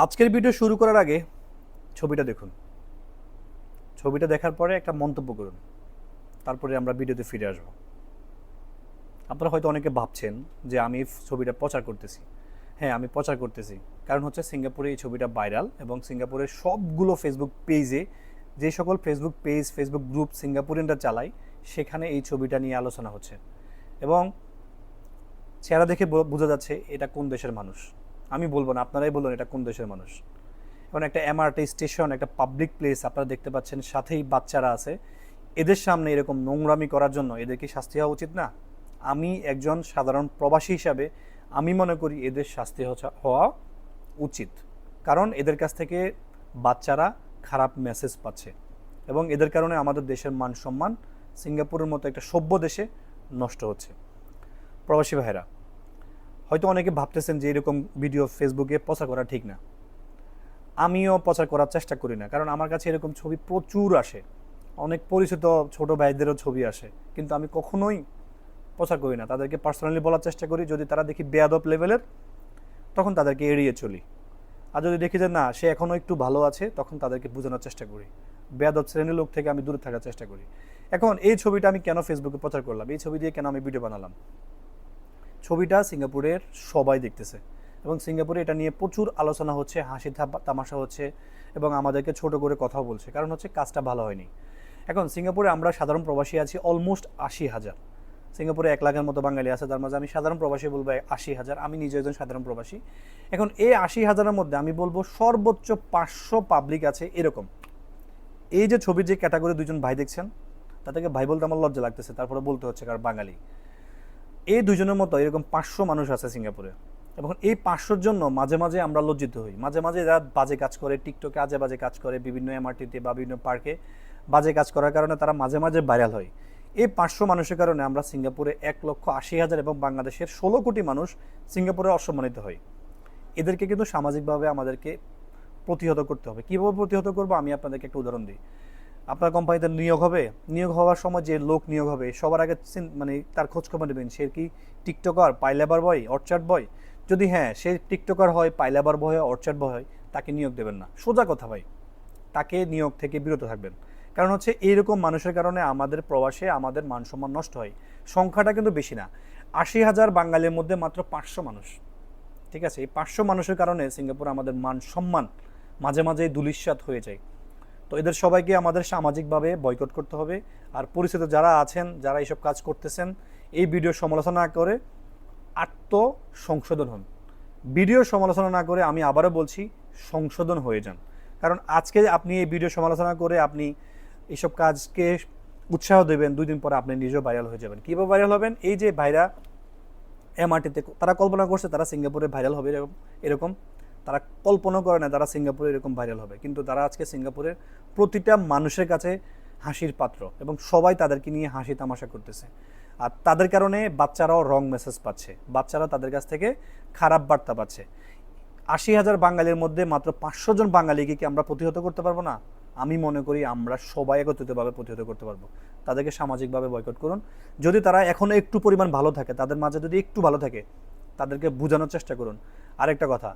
আজকের ভিডিও শুরু করার আগে ছবিটা দেখুন। ছবিটা দেখার পরে একটা মন্তব্য করুন, তারপরে আমরা ভিডিওতে ফিরে আসব। আপনারা হয়তো অনেকে ভাবছেন যে আমি ছবিটা প্রচার করতেছি। হ্যাঁ, আমি প্রচার করতেছি, কারণ হচ্ছে সিঙ্গাপুরে এই ছবিটা ভাইরাল এবং সিঙ্গাপুরের সবগুলো ফেসবুক পেজে, যে সকল ফেসবুক পেজ ফেসবুক গ্রুপ সিঙ্গাপুরিয়ানরা চালায়, সেখানে এই ছবিটা নিয়ে আলোচনা হচ্ছে এবং চেহারা দেখে বোঝা যাচ্ছে এটা কোন দেশের মানুষ। আমি বলবো না, আপনারাই বলুন এটা কোন দেশের মানুষ। এবং একটা এমআরটি স্টেশন, একটা পাবলিক প্লেস আপনারা দেখতে পাচ্ছেন, সাথেই বাচ্চারা আছে। এদের সামনে এরকম নোংরামি করার জন্য এদের কি শাস্তি হওয়া উচিত না? আমি একজন সাধারণ প্রবাসী হিসাবে আমি মনে করি এদের শাস্তি হওয়া উচিত, কারণ এদের কাছ থেকে বাচ্চারা খারাপ মেসেজ পাচ্ছে এবং এদের কারণে আমাদের দেশের মান সম্মান সিঙ্গাপুরের মতো একটা সভ্য দেশে নষ্ট হচ্ছে। প্রবাসী ভাইরা হয়তো অনেকে ভাবতেছেন যে এরকম ভিডিও ফেসবুকে প্রচার করা ঠিক না। আমিও প্রচার করার চেষ্টা করি না, কারণ আমার কাছে এরকম ছবি প্রচুর আসে, অনেক পরিচিত ছোট ভাইদেরও ছবি আসে, কিন্তু আমি কখনোই প্রচার করি না। তাদেরকে পার্সোনালি বলার চেষ্টা করি, যদি তারা দেখি বেয়াদব লেভেলের তখন তাদেরকে এড়িয়ে চলি, আর যদি দেখি যে না সে এখনও একটু ভালো আছে তখন তাদেরকে বোঝানোর চেষ্টা করি। বেয়াদব শ্রেণীর লোক থেকে আমি দূরে থাকার চেষ্টা করি। এখন এই ছবিটা আমি কেন ফেসবুকে প্রচার করলাম, এই ছবি দিয়ে কেন আমি ভিডিও বানালাম? ছবিটা সিঙ্গাপুরের সবাই দেখতেছে এবং সিঙ্গাপুরে এটা নিয়ে প্রচুর আলোচনা হচ্ছে, হাসি তামাশা হচ্ছে এবং আমাদেরকে ছোট করে কথাও বলছে, কারণ হচ্ছে কাজটা ভালো হয়নি। এখন সিঙ্গাপুরে আমরা সাধারণ প্রবাসী আছি অলমোস্ট 80,000। সিঙ্গাপুরে 1 লাখের মতো বাঙালি আছে, তার মাঝে আমি সাধারণ প্রবাসী বলবো 80,000। আমি নিজে একজন সাধারণ প্রবাসী। এখন এই 80,000-এর মধ্যে আমি বলবো সর্বোচ্চ 500 পাবলিক আছে এরকম। এই যে ছবির যে ক্যাটাগরি দুজন ভাই দেখছেন, তাদেরকে ভাই বলতে আমার লজ্জা লাগতেছে, তারপরে বলতে হচ্ছে কারণ বাঙালি। এই দুজনের মতো এরকম 500 মানুষ আছে সিঙ্গাপুরে এবং এই 500-র জন্য মাঝে মাঝে আমরা লজ্জিত হই। মাঝে মাঝে যারা বাজে কাজ করে, টিকটকে আজে বাজে কাজ করে, বিভিন্ন এমআরটিতে বা বিভিন্ন পার্কে বাজে কাজ করার কারণে তারা মাঝে মাঝে ভাইরাল হয়। এই 500 মানুষের কারণে আমরা সিঙ্গাপুরে 1,80,000 এবং বাংলাদেশের 16 কোটি মানুষ সিঙ্গাপুরে অসম্মানিত হয়। এদেরকে কিন্তু সামাজিকভাবে আমাদেরকে প্রতিহত করতে হবে। কীভাবে প্রতিহত করবো আমি আপনাদেরকে একটা উদাহরণ দিই। আপনার কোম্পানিতে নিয়োগ হবে, নিয়োগ হওয়ার সময় যে লোক নিয়োগ হবে সবার আগে মানে তার খোঁজখবর নেবেন, সে কি টিকটকার, পাইলেবার বয়, অর্চার্ড বয়। যদি হ্যাঁ সে টিকটকার হয়, পাইলেবার বয় হয়, অর্চার্ড বয় হয়, তাকে নিয়োগ দেবেন না। সোজা কথা ভাই, তাকে নিয়োগ থেকে বিরত থাকবেন। কারণ হচ্ছে এইরকম মানুষের কারণে আমাদের প্রবাসে আমাদের মান সম্মান নষ্ট হয়। সংখ্যাটা কিন্তু বেশি না, 80,000 বাঙালির মধ্যে মাত্র 500 মানুষ। ঠিক আছে, এই 500 মানুষের কারণে সিঙ্গাপুরে আমাদের মান সম্মান মাঝে মাঝে ধূলিসাৎ হয়ে যায়। তো এদের সবাইকে আমাদের সামাজিকভাবে বয়কট করতে হবে। আর পরিচিত যারা আছেন, যারা এইসব কাজ করতেছেন, এই ভিডিও সমালোচনা করে আত্মসংশোধন হন। ভিডিও সমালোচনা না করে আমি আবারও বলছি সংশোধন হয়ে যান। কারণ আজকে আপনি এই ভিডিও সমালোচনা করে আপনি এইসব কাজকে উৎসাহ দেবেন, 2 দিন পরে আপনি নিজেও ভাইরাল হয়ে যাবেন। কীভাবে ভাইরাল হবেন? এই যে ভাইরা এমআরটিতে, তারা কল্পনা করছে তারা সিঙ্গাপুরে ভাইরাল হবে এরকম তারা কল্পনা করে না তারা সিঙ্গাপুরে এরকম ভাইরাল হবে, কিন্তু তারা আজকে সিঙ্গাপুরের প্রতিটা মানুষের কাছে হাসির পাত্র এবং সবাই তাদেরকে নিয়ে হাসি তামাশা করতেছে। আর তাদের কারণে বাচ্চারাও রং মেসেজ পাচ্ছে, বাচ্চারা তাদের কাছ থেকে খারাপ বার্তা পাচ্ছে। 80,000 বাঙালির মধ্যে মাত্র 500 জন বাঙালিকে কি আমরা প্রতিহত করতে পারবো না? আমি মনে করি আমরা সবাই একত্রিতভাবে প্রতিহত করতে পারবো। তাদেরকে সামাজিকভাবে বয়কট করুন। যদি তারা এখনও একটু পরিমাণ ভালো থাকে, তাদের মাঝে যদি একটু ভালো থাকে, তাদেরকে বোঝানোর চেষ্টা করুন। আরেকটা কথা,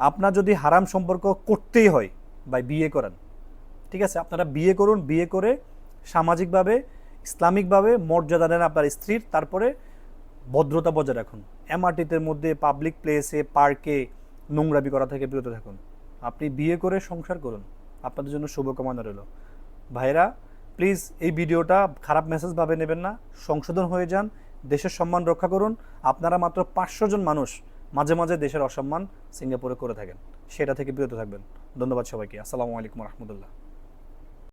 আপনার যদি হারাম সম্পর্ক করতেই হয় বা বিয়ে করেন, ঠিক আছে, আপনারা বিয়ে করুন, বিয়ে করে সামাজিকভাবে ইসলামিকভাবে মর্যাদা দেন আপনার স্ত্রীর, তারপরে ভদ্রতা বজায় রাখুন। এমআরটিতে মধ্যে পাবলিক প্লেসে পার্কে নোংরামি করা থেকে বিরত থাকুন। আপনি বিয়ে করে সংসার করুন। আপনাদের জন্য শুভকামনা রইল। ভাইরা প্লিজ এই ভিডিওটা খারাপ মেসেজ ভাবে নেবেন না, সংশোধন হয়ে যান, দেশের সম্মান রক্ষা করুন। আপনারা মাত্র 500 জন মানুষ মাঝে মাঝে দেশের অসম্মান সিঙ্গাপুরে করে থাকেন, সেটা থেকে বিরত থাকবেন। ধন্যবাদ সবাইকে। আসসালামু আলাইকুম রহমতুল্লাহ।